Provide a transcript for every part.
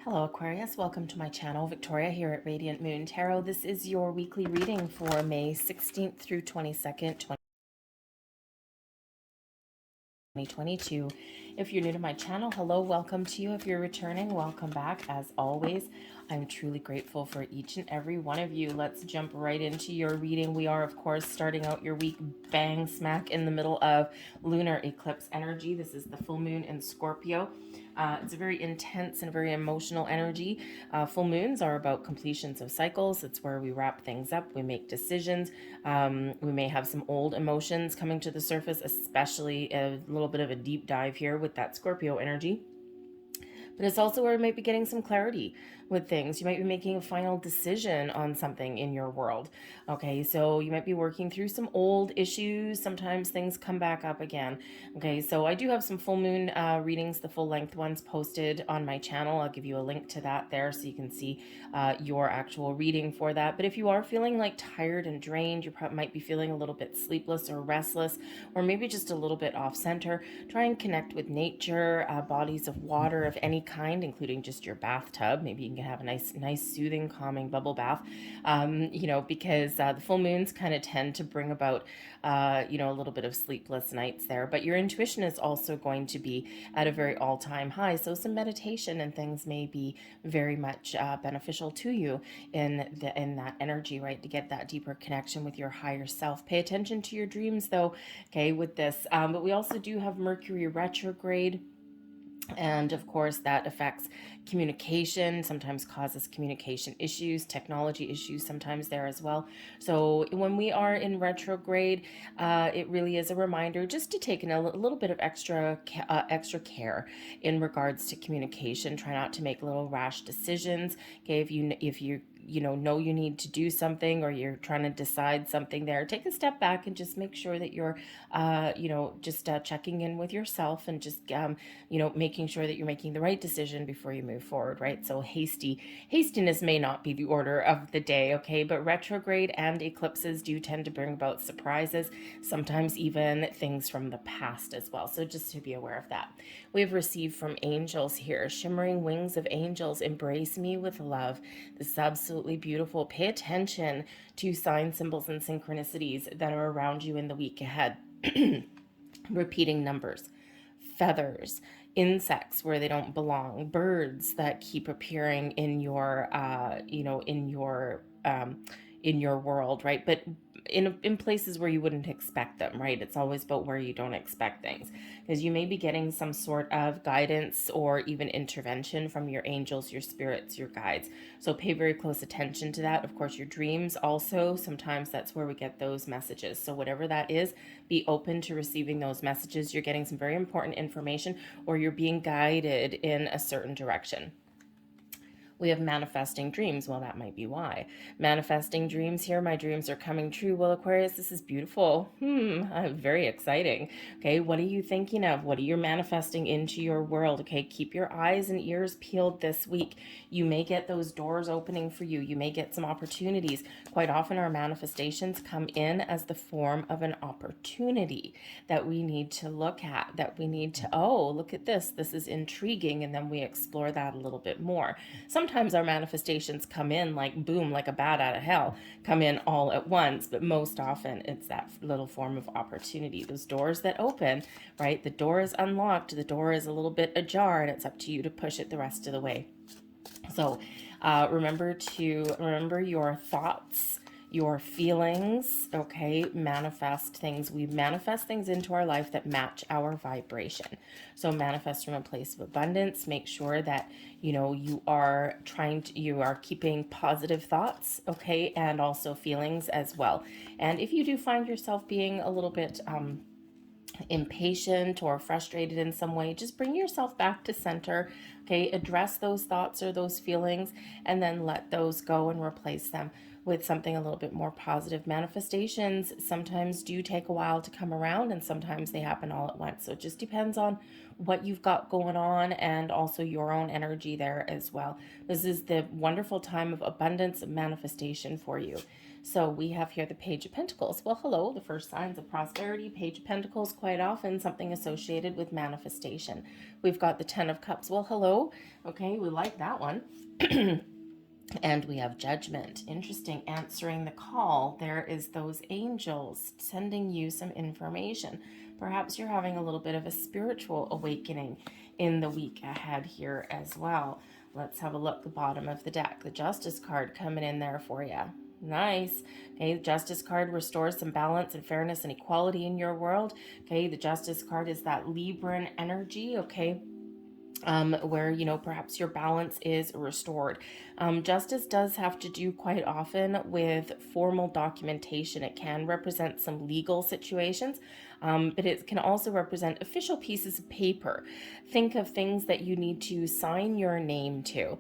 Hello Aquarius, welcome to my channel. Victoria here at Radiant Moon Tarot. This is your weekly reading for May 16th through 22nd, 2022. If you're new to my channel, hello, welcome to you. If you're returning, welcome back. As always, I'm truly grateful for each and every one of you. Let's jump right into your reading. We are, of course, starting out your week bang smack in the middle of lunar eclipse energy. This is the full moon in Scorpio. It's a very intense and very emotional energy. Full moons are about completions of cycles. It's where we wrap things up, we make decisions. We may have some old emotions coming to the surface, especially a little bit of a deep dive here with that Scorpio energy. But it's also where we might be getting some clarity with things. You might be making a final decision on something in your world. Okay, so you might be working through some old issues. Sometimes things come back up again. Okay, so I do have some full moon readings, the full length ones posted on my channel. I'll give you a link to that there so you can see your actual reading for that. But if you are feeling like tired and drained, you might be feeling a little bit sleepless or restless, or maybe just a little bit off center, try and connect with nature, bodies of water of any kind, including just your bathtub. Maybe you can have a nice soothing, calming bubble bath, because the full moons kind of tend to bring about, a little bit of sleepless nights there. But your intuition is also going to be at a very all-time high. So some meditation and things may be very much beneficial to you in that energy, right? To get that deeper connection with your higher self. Pay attention to your dreams, though, okay, with this. But we also do have Mercury retrograde. And of course, that affects communication, sometimes causes communication issues, technology issues sometimes there as well. So when we are in retrograde, it really is a reminder just to take a little bit of extra care in regards to communication. Try not to make little rash decisions. Okay, if you know you need to do something, or you're trying to decide something there, take a step back and just make sure that you're just checking in with yourself, and just making sure that you're making the right decision before you move forward, right? So hastiness may not be the order of the day, okay? But retrograde and eclipses do tend to bring about surprises, sometimes even things from the past as well. So just to be aware of that. We've received from angels here, shimmering wings of angels, embrace me with love. This is absolutely beautiful. Pay attention to sign symbols and synchronicities that are around you in the week ahead. Repeating numbers, feathers, insects where they don't belong, birds that keep appearing in your in your world, right? But in places where you wouldn't expect them, right? It's always about where you don't expect things, because you may be getting some sort of guidance or even intervention from your angels, your spirits, your guides. So pay very close attention to that. Of course, your dreams also, sometimes that's where we get those messages. So whatever that is, be open to receiving those messages. You're getting some very important information, or you're being guided in a certain direction. We have manifesting dreams. Well, that might be why. Manifesting dreams here. My dreams are coming true. Well, Aquarius, this is beautiful. Very exciting. Okay, what are you thinking of? What are you manifesting into your world? Okay, keep your eyes and ears peeled this week. You may get those doors opening for you. You may get some opportunities. Quite often our manifestations come in as the form of an opportunity that we need to look at, that we need to, oh, look at this. This is intriguing. And then we explore that a little bit more. Sometimes our manifestations come in like boom, like a bat out of hell, come in all at once, but most often it's that little form of opportunity. Those doors that open, right? The door is unlocked, the door is a little bit ajar, and it's up to you to push it the rest of the way. So remember your thoughts, your feelings, okay? Manifest things. We manifest things into our life that match our vibration. So manifest from a place of abundance. Make sure that you are keeping positive thoughts, okay, and also feelings as well. And if you do find yourself being a little bit impatient or frustrated in some way, just bring yourself back to center. Okay, address those thoughts or those feelings, and then let those go and replace them with something a little bit more positive. Manifestations sometimes do take a while to come around, and sometimes they happen all at once. So it just depends on what you've got going on and also your own energy there as well. This is the wonderful time of abundance and manifestation for you. So we have here the Page of Pentacles. Well, hello, the first signs of prosperity. Page of Pentacles, quite often something associated with manifestation. We've got the Ten of Cups. Well, hello. Okay, we like that one. And we have Judgment. Interesting. Answering the call. There is those angels sending you some information. Perhaps you're having a little bit of a spiritual awakening in the week ahead here as well. Let's have a look at the bottom of the deck. The Justice card coming in there for you. Nice. Okay, the Justice card restores some balance and fairness and equality in your world. Okay, the Justice card is that Libran energy. Okay, where, you know, perhaps your balance is restored. Justice does have to do quite often with formal documentation. It can represent some legal situations, but it can also represent official pieces of paper. Think of things that you need to sign your name to.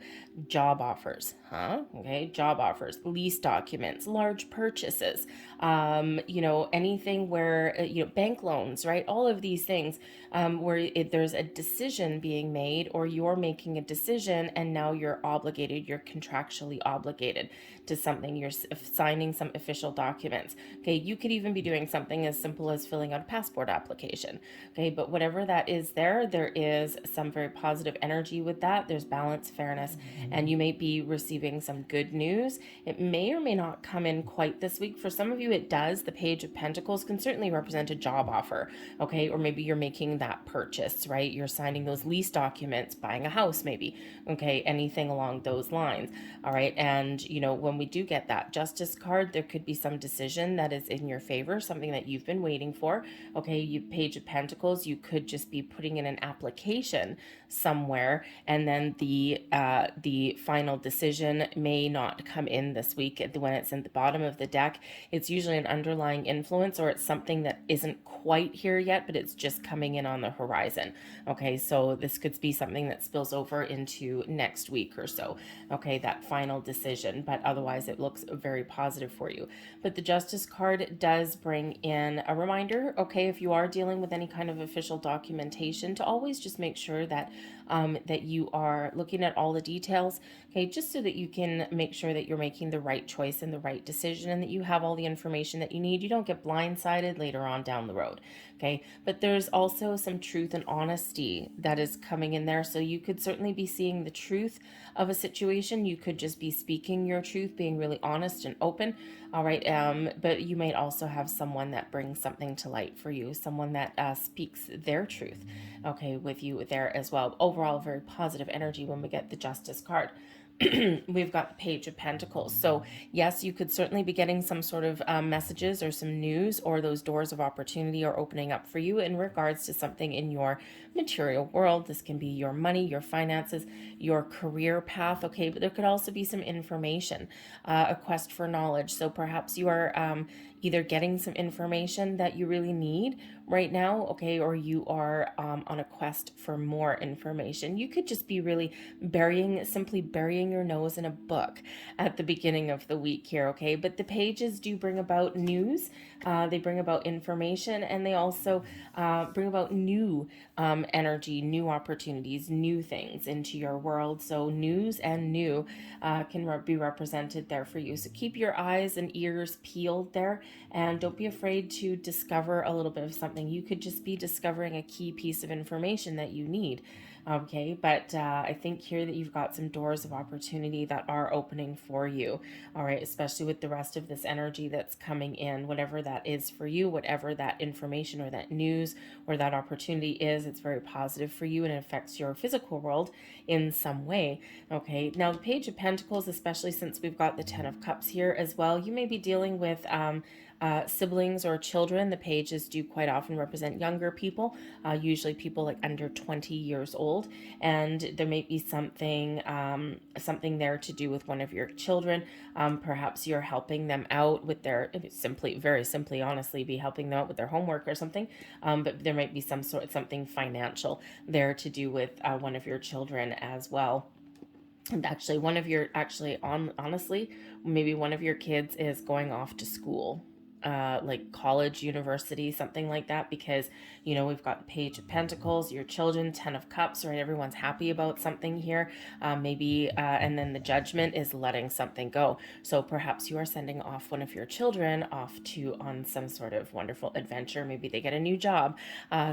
Job offers, okay, job offers, lease documents, large purchases, you know, anything where, you know, bank loans, right? All of these things where there's a decision being made, or you're making a decision and now you're obligated, you're contractually obligated to something, you're signing some official documents. Okay, you could even be doing something as simple as filling out a passport application. Okay, but whatever that is, there is some very positive energy with that. There's balance, fairness, and you may be receiving some good news. It may or may not come in quite this week. For some of you, it does. The Page of Pentacles can certainly represent a job offer, okay, or maybe you're making that purchase, right? You're signing those lease documents, buying a house, maybe, okay, anything along those lines, all right? And, you know, when we do get that Justice card, there could be some decision that is in your favor, something that you've been waiting for, okay? You Page of Pentacles, you could just be putting in an application somewhere, and then the final decision may not come in this week. When it's in the bottom of the deck, it's usually an underlying influence, or it's something that isn't quite here yet, but it's just coming in on the horizon. Okay, so this could be something that spills over into next week or so. Okay, that final decision, but otherwise it looks very positive for you. But the Justice card does bring in a reminder, okay, if you are dealing with any kind of official documentation, to always just make sure that that you are looking at all the details, okay, just so that you can make sure that you're making the right choice and the right decision, and that you have all the information that you need. You don't get blindsided later on down the road, okay? But there's also some truth and honesty that is coming in there, so you could certainly be seeing the truth of a situation. You could just be speaking your truth, being really honest and open, all right? But you might also have someone that brings something to light for you, someone that speaks their truth, okay, with you there as well. Overall, very positive energy when we get the Justice card. We've got the Page of Pentacles. So yes, you could certainly be getting some sort of messages or some news, or those doors of opportunity are opening up for you in regards to something in your material world. This can be your money, your finances, your career path, okay? But there could also be some information, a quest for knowledge. So perhaps you are either getting some information that you really need right now, okay, or you are on a quest for more information. You could just be really simply burying your nose in a book at the beginning of the week here, okay? But the pages do bring about news, they bring about information, and they also bring about new energy, new opportunities, new things into your world. So news and new can be represented there for you. So keep your eyes and ears peeled there, and don't be afraid to discover a little bit of something. You could just be discovering a key piece of information that you need. Okay, but I think here that you've got some doors of opportunity that are opening for you, all right, especially with the rest of this energy that's coming in, whatever that is for you, whatever that information or that news or that opportunity is, it's very positive for you, and it affects your physical world in some way. Okay, now the Page of Pentacles, especially since we've got the Ten of Cups here as well, you may be dealing with siblings or children. The pages do quite often represent younger people, usually people like under 20 years old, and there may be something there to do with one of your children. Perhaps you're helping them out with their, very simply, honestly, be helping them out with their homework or something, but there might be something financial there to do with one of your children as well. And actually, honestly, maybe one of your kids is going off to school, like college, university, something like that, because, we've got the Page of Pentacles, your children, Ten of Cups, right? Everyone's happy about something here. And then the Judgment is letting something go. So perhaps you are sending off one of your children off on some sort of wonderful adventure. Maybe they get a new job,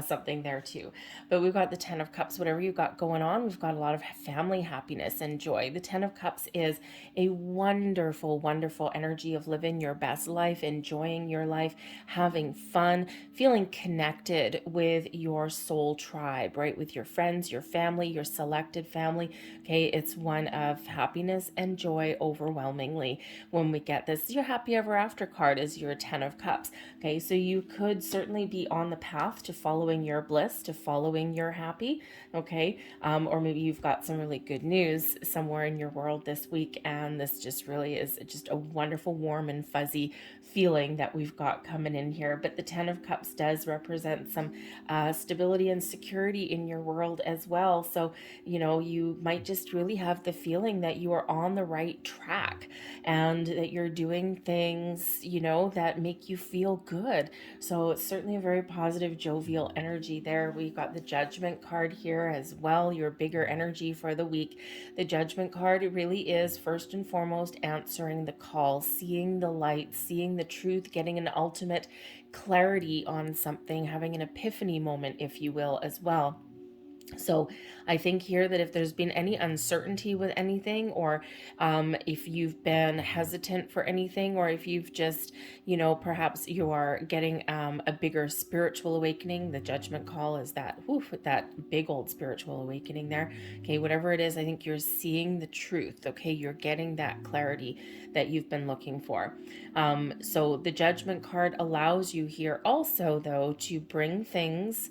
something there too. But we've got the Ten of Cups, whatever you've got going on, we've got a lot of family happiness and joy. The Ten of Cups is a wonderful, wonderful energy of living your best life, enjoying your life, having fun, feeling connected with your soul tribe, right? With your friends, your family, your selected family. Okay, it's one of happiness and joy overwhelmingly. When we get this, your happy ever after card is your Ten of Cups. Okay, so you could certainly be on the path to following your bliss, to following your happy. Okay, or maybe you've got some really good news somewhere in your world this week, and this just really is just a wonderful, warm and fuzzy feeling that we've got coming in here. But the Ten of Cups does represent some stability and security in your world as well. So, you might just really have the feeling that you are on the right track and that you're doing things, that make you feel good. So it's certainly a very positive, jovial energy there. We've got the Judgment card here as well, your bigger energy for the week. The Judgment card really is first and foremost answering the call, seeing the light, seeing the truth, getting an ultimate clarity on something, having an epiphany moment, if you will, as well. So I think here that if there's been any uncertainty with anything, or if you've been hesitant for anything, or if you've just, perhaps you are getting a bigger spiritual awakening, the Judgment call is that, that big old spiritual awakening there. Okay, whatever it is, I think you're seeing the truth. Okay, you're getting that clarity that you've been looking for. So the Judgment card allows you here also, though, to bring things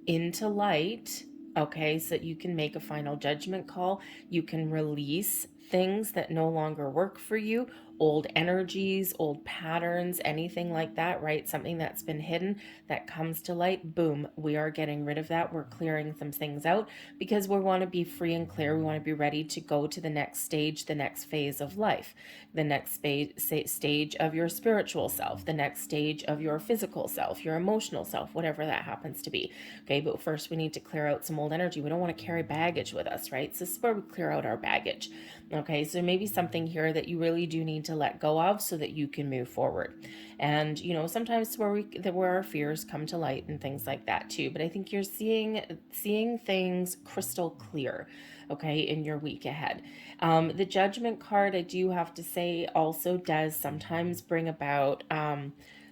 into light, okay, so that you can make a final judgment call. You can release things that no longer work for you, old energies, old patterns, anything like that, right? Something that's been hidden that comes to light, boom, we are getting rid of that. We're clearing some things out because we want to be free and clear. We want to be ready to go to the next stage, the next phase of life, the next stage of your spiritual self, the next stage of your physical self, your emotional self, whatever that happens to be. Okay, but first we need to clear out some old energy. We don't want to carry baggage with us, right? So this is where we clear out our baggage. Okay, so maybe something here that you really do need to let go of so that you can move forward. And sometimes where our fears come to light and things like that too. But I think you're seeing things crystal clear, okay, in your week ahead. The Judgment card, I do have to say, also does sometimes bring about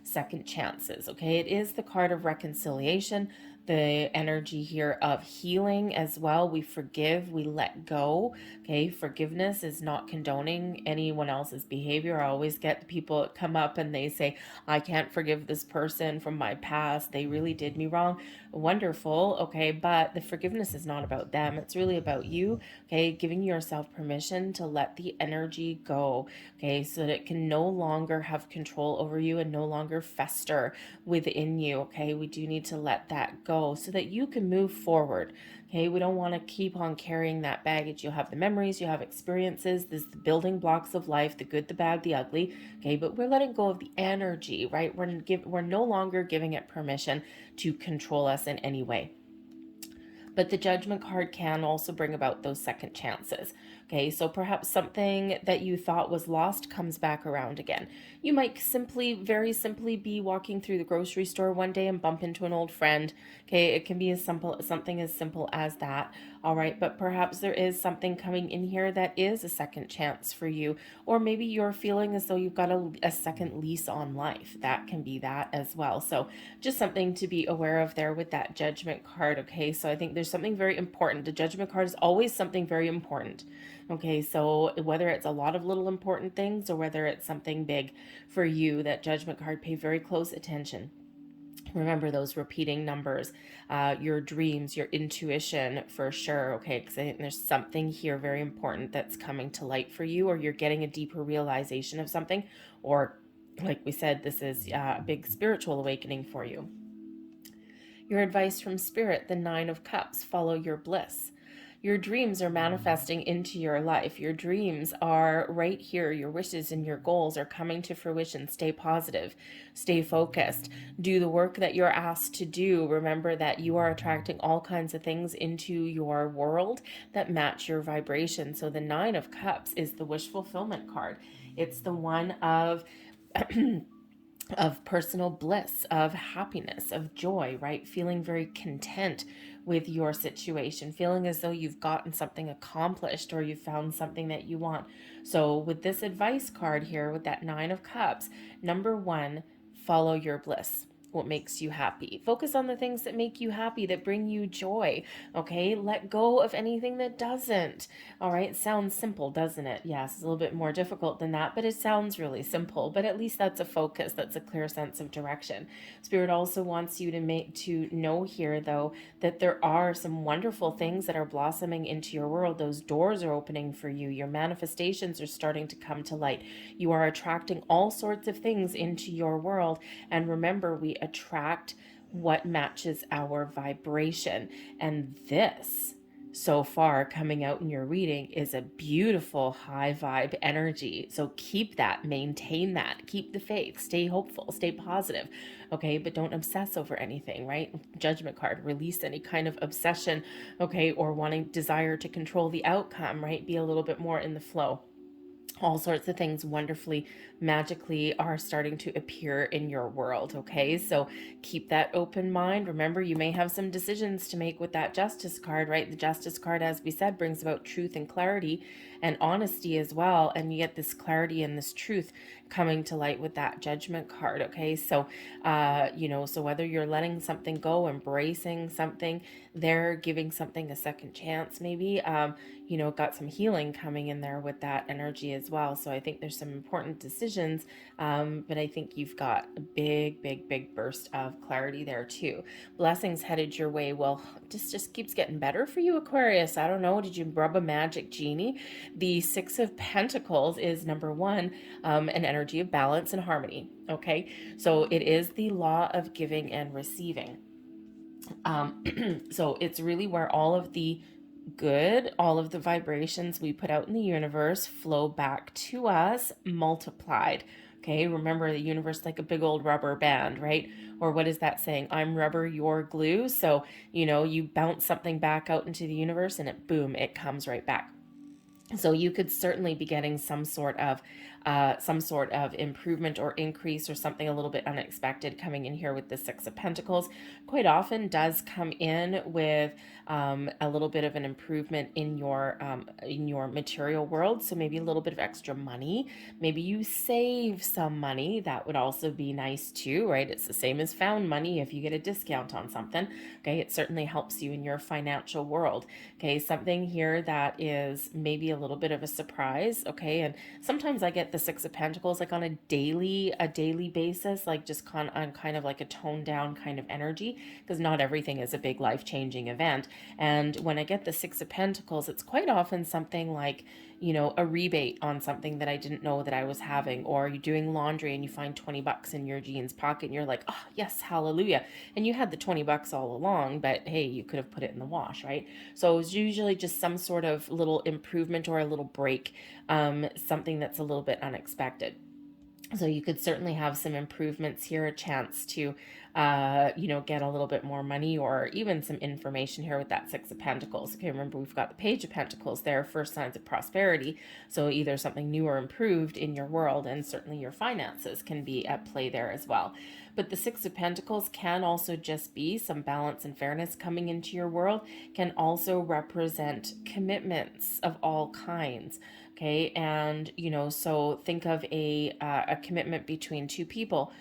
second chances. Okay, it is the card of reconciliation, the energy here of healing as well. We forgive, we let go. Okay, forgiveness is not condoning anyone else's behavior. I always get the people that come up and they say, I can't forgive this person from my past, they really did me wrong. Wonderful, okay, but the forgiveness is not about them, it's really about you. Okay, giving yourself permission to let the energy go, okay, so that it can no longer have control over you and no longer fester within you. Okay, we do need to let that go so that you can move forward. Okay, we don't want to keep on carrying that baggage. You have the memories, you have experiences, this the building blocks of life, the good, the bad, the ugly. Okay, but we're letting go of the energy, right? We're no longer giving it permission to control us in any way. But the Judgment card can also bring about those second chances. Okay, so perhaps something that you thought was lost comes back around again. You might very simply be walking through the grocery store one day and bump into an old friend. Okay, it can be something as simple as that. All right, but perhaps there is something coming in here that is a second chance for you, or maybe you're feeling as though you've got a second lease on life. That can be that as well. So just something to be aware of there with that Judgment card. Okay, so I think there's something very important. The Judgment card is always something very important. Okay, so whether it's a lot of little important things or whether it's something big for you, that Judgment card, pay very close attention. Remember those repeating numbers, your dreams, your intuition for sure. Okay, because I think there's something here very important that's coming to light for you, or you're getting a deeper realization of something, or like we said, this is a big spiritual awakening for you. Your advice from Spirit, the Nine of Cups, follow your bliss. Your dreams are manifesting into your life. Your dreams are right here. Your wishes and your goals are coming to fruition. Stay positive, stay focused, do the work that you're asked to do. Remember that you are attracting all kinds of things into your world that match your vibration. So the Nine of Cups is the wish fulfillment card. It's the one of of personal bliss, of happiness, of joy, right? Feeling very content with your situation, feeling as though you've gotten something accomplished or you found something that you want. So, with this advice card here, with that Nine of Cups, number one, follow your bliss. What makes you happy? Focus on the things that make you happy, that bring you joy. Okay, let go of anything that doesn't. All right, sounds simple, doesn't it? Yes, it's a little bit more difficult than that, but it sounds really simple. But at least that's a focus, that's a clear sense of direction. Spirit also wants you to know here, though, that there are some wonderful things that are blossoming into your world. Those doors are opening for you. Your manifestations are starting to come to light. You are attracting all sorts of things into your world. And remember, we attract what matches our vibration. And this, so far, coming out in your reading, is a beautiful high vibe energy. So keep that, maintain that, keep the faith, stay hopeful, stay positive. Okay, but don't obsess over anything, right? Judgment card, release any kind of obsession, okay, or wanting desire to control the outcome, right? Be a little bit more in the flow. All sorts of things wonderfully, magically are starting to appear in your world. Okay, so keep that open mind. Remember, you may have some decisions to make with that Justice card, right? The Justice card, as we said, brings about truth and clarity and honesty as well. And you get this clarity and this truth coming to light with that Judgment card. Okay, so so whether you're letting something go, embracing something, they're giving something a second chance, maybe. Got some healing coming in there with that energy as well. So I think there's some important decisions, but I think you've got a big, big, big burst of clarity there too. Blessings headed your way. Well, just keeps getting better for you, Aquarius. I don't know. Did you rub a magic genie? The Six of Pentacles is number one, an energy of balance and harmony. Okay, so it is the law of giving and receiving. So it's really where all of the good, all of the vibrations we put out in the universe flow back to us multiplied. Okay, remember the universe like a big old rubber band, right? Or what is that saying? I'm rubber, you're glue. So, you bounce something back out into the universe and it comes right back. So you could certainly be getting some sort of improvement or increase or something a little bit unexpected coming in here with the Six of Pentacles. Quite often does come in with a little bit of an improvement in your material world. So maybe a little bit of extra money. Maybe you save some money. That would also be nice too, right? It's the same as found money if you get a discount on something. Okay, it certainly helps you in your financial world. Okay, something here that is maybe a little bit of a surprise. Okay, and sometimes I get the Six of Pentacles like on a daily basis, like just on kind of like a toned down kind of energy, because not everything is a big life-changing event. And when I get the Six of Pentacles, it's quite often something like, a rebate on something that I didn't know that I was having, or you're doing laundry and you find 20 bucks in your jeans pocket and you're like, oh yes, hallelujah. And you had the 20 bucks all along, but hey, you could have put it in the wash, right? So it's usually just some sort of little improvement or a little break, something that's a little bit unexpected. So you could certainly have some improvements here, a chance to, get a little bit more money or even some information here with that Six of Pentacles. Okay, remember we've got the Page of Pentacles there, first signs of prosperity. So either something new or improved in your world, and certainly your finances can be at play there as well. But the Six of Pentacles can also just be some balance and fairness coming into your world, can also represent commitments of all kinds. Okay, and so think of a commitment between two people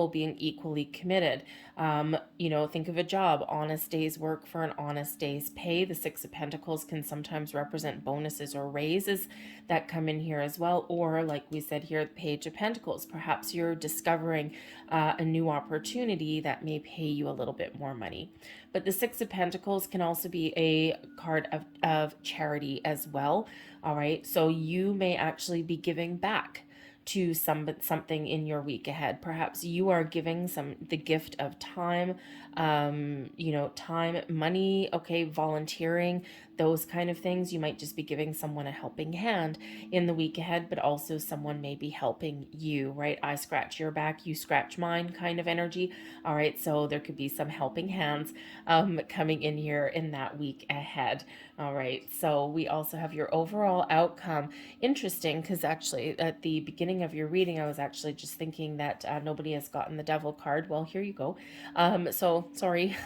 being equally committed. Think of a job, honest day's work for an honest day's pay. The Six of Pentacles can sometimes represent bonuses or raises that come in here as well. Or like we said here, the Page of Pentacles, perhaps you're discovering a new opportunity that may pay you a little bit more money. But the Six of Pentacles can also be a card of charity as well. All right, so you may actually be giving back to something in your week ahead. Perhaps you are giving the gift of time, time, money, okay, volunteering those kind of things. You might just be giving someone a helping hand in the week ahead, but also someone may be helping you, right? I scratch your back, you scratch mine kind of energy. All right, so there could be some helping hands coming in here in that week ahead. All right, so we also have your overall outcome. Interesting, because actually at the beginning of your reading, I was actually just thinking that nobody has gotten the devil card. Well, here you go. So sorry,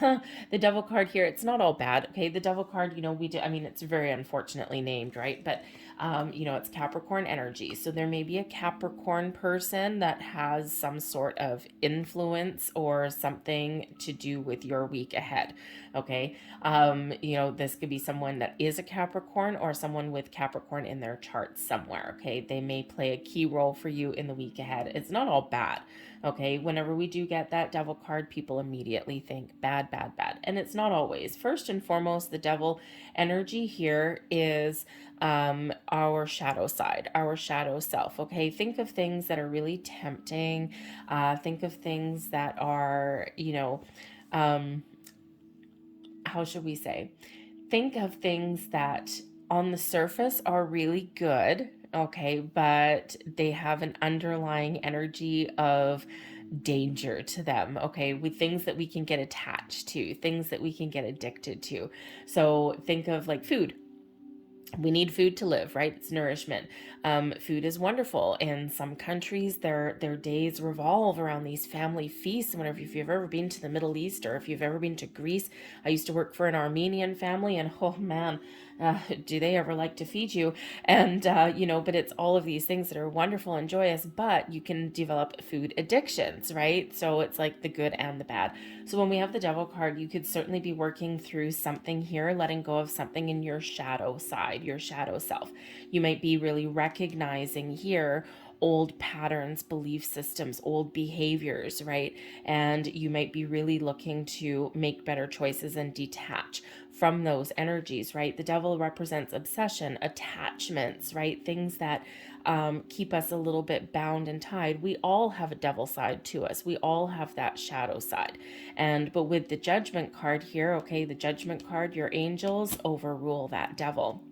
the devil card here, it's not all bad. Okay, the devil card, we do, I mean, it's very unfortunately named, right? But it's Capricorn energy. So there may be a Capricorn person that has some sort of influence or something to do with your week ahead. Okay. This could be someone that is a Capricorn or someone with Capricorn in their chart somewhere. Okay. They may play a key role for you in the week ahead. It's not all bad. Okay. Whenever we do get that devil card, people immediately think bad, bad, bad. And it's not always. First and foremost, the devil energy here is our shadow side, our shadow self. Okay. Think of things that are really tempting. Think of things that are, how should we say? Think of things that on the surface are really good, okay, but they have an underlying energy of danger to them, okay, with things that we can get attached to, things that we can get addicted to. So think of like food. We need food to live, right? It's nourishment. Food is wonderful. In some countries, their days revolve around these family feasts. Whenever, if you've ever been to the Middle East or if you've ever been to Greece, I used to work for an Armenian family, and oh man, do they ever like to feed you? And but it's all of these things that are wonderful and joyous, but you can develop food addictions, right? So it's like the good and the bad. So when we have the devil card, you could certainly be working through something here, letting go of something in your shadow side, your shadow self. You might be really recognizing here old patterns, belief systems, old behaviors, right? And you might be really looking to make better choices and detach from those energies, right? The devil represents obsession, attachments, right? Things that keep us a little bit bound and tied. We all have a devil side to us. We all have that shadow side. But with the judgment card here, okay, the judgment card, your angels overrule that devil.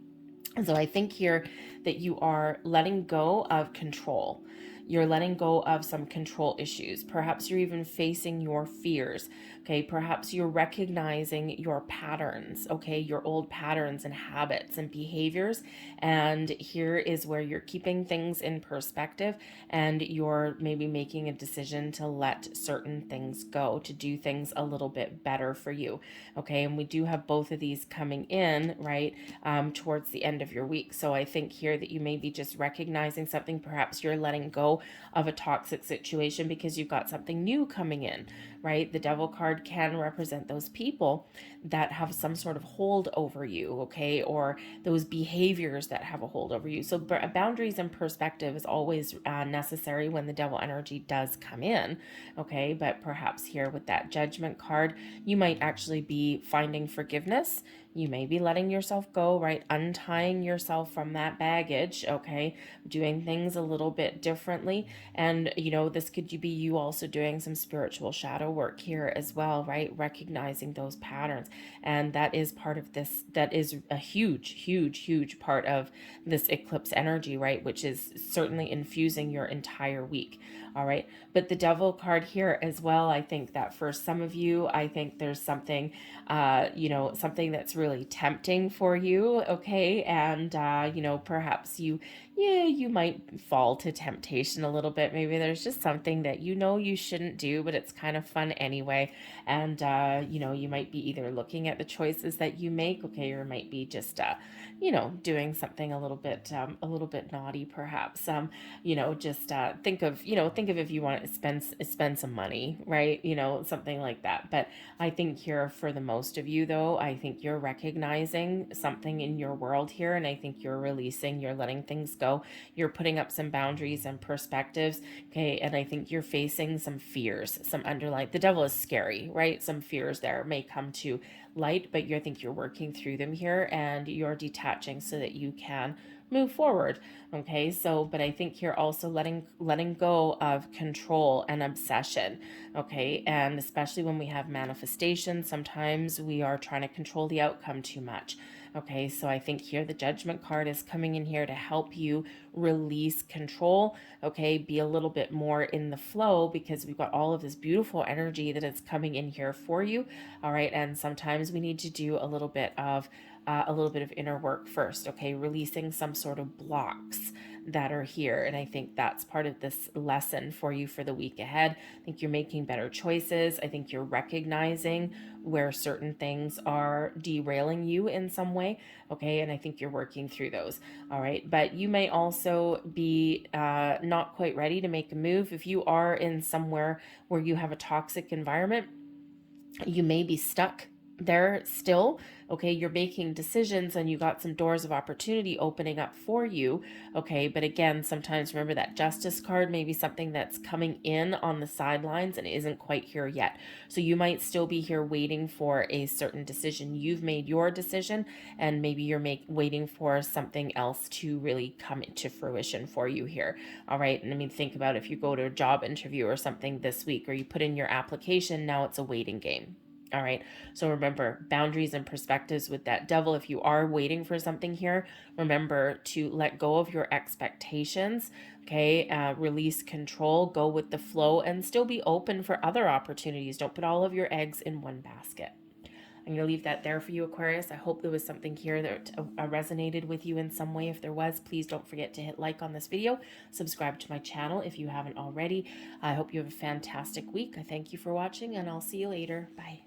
And so I think here that you are letting go of control. You're letting go of some control issues. Perhaps you're even facing your fears. Okay. Perhaps you're recognizing your patterns. Okay. Your old patterns and habits and behaviors. And here is where you're keeping things in perspective and you're maybe making a decision to let certain things go, to do things a little bit better for you. Okay. And we do have both of these coming in, right, towards the end of your week. So I think here that you may be just recognizing something. Perhaps you're letting go of a toxic situation because you've got something new coming in, right? The devil card can represent those people that have some sort of hold over you, okay, or those behaviors that have a hold over you. So boundaries and perspective is always necessary when the devil energy does come in, okay. But perhaps here with that judgment card, you might actually be finding forgiveness. You may be letting yourself go, right? Untying yourself from that baggage, okay? Doing things a little bit differently. And, this could be you also doing some spiritual shadow work here as well, right? Recognizing those patterns. And that is part of this, that is a huge, huge, huge part of this eclipse energy, right? Which is certainly infusing your entire week. All right. But the devil card here as well, I think that for some of you, I think there's something, something that's really tempting for you. Okay. And, perhaps you might fall to temptation a little bit. Maybe there's just something that you shouldn't do, but it's kind of fun anyway. And, you might be either looking at the choices that you make, okay, or might be just, doing something a little bit naughty, perhaps. Just think of if you want to spend some money, right? Something like that. But I think here for the most of you, though, I think you're recognizing something in your world here, and I think you're releasing, you're letting things go, you're putting up some boundaries and perspectives, okay? And I think you're facing some fears, some underlying. The devil is scary, right? Some fears there may come to light, but I think you're working through them here, and you're detaching so that you can move forward. Okay. So, but I think you're also letting go of control and obsession. Okay. And especially when we have manifestation, sometimes we are trying to control the outcome too much. Okay, so I think here the Judgment card is coming in here to help you release control. Okay, be a little bit more in the flow, because we've got all of this beautiful energy that is coming in here for you. All right, and sometimes we need to do a little bit of inner work first. Okay, releasing some sort of blocks that are here. And I think that's part of this lesson for you for the week ahead. I think you're making better choices. I think you're recognizing where certain things are derailing you in some way. Okay, and I think you're working through those. All right, but you may also be not quite ready to make a move. If you are in somewhere where you have a toxic environment, you may be stuck there still. Okay, you're making decisions and you got some doors of opportunity opening up for you. Okay, but again, sometimes remember that Justice card may be something that's coming in on the sidelines and isn't quite here yet. So you might still be here waiting for a certain decision. You've made your decision, and maybe you're waiting for something else to really come into fruition for you here. All right, and I mean, think about if you go to a job interview or something this week, or you put in your application, now it's a waiting game. All right, so remember boundaries and perspectives with that Devil. If you are waiting for something here, remember to let go of your expectations. Okay, release control, go with the flow, and still be open for other opportunities. Don't put all of your eggs in one basket. I'm going to leave that there for you, Aquarius. I hope there was something here that resonated with you in some way. If there was, please don't forget to hit like on this video. Subscribe to my channel if you haven't already. I hope you have a fantastic week. I thank you for watching, and I'll see you later. Bye.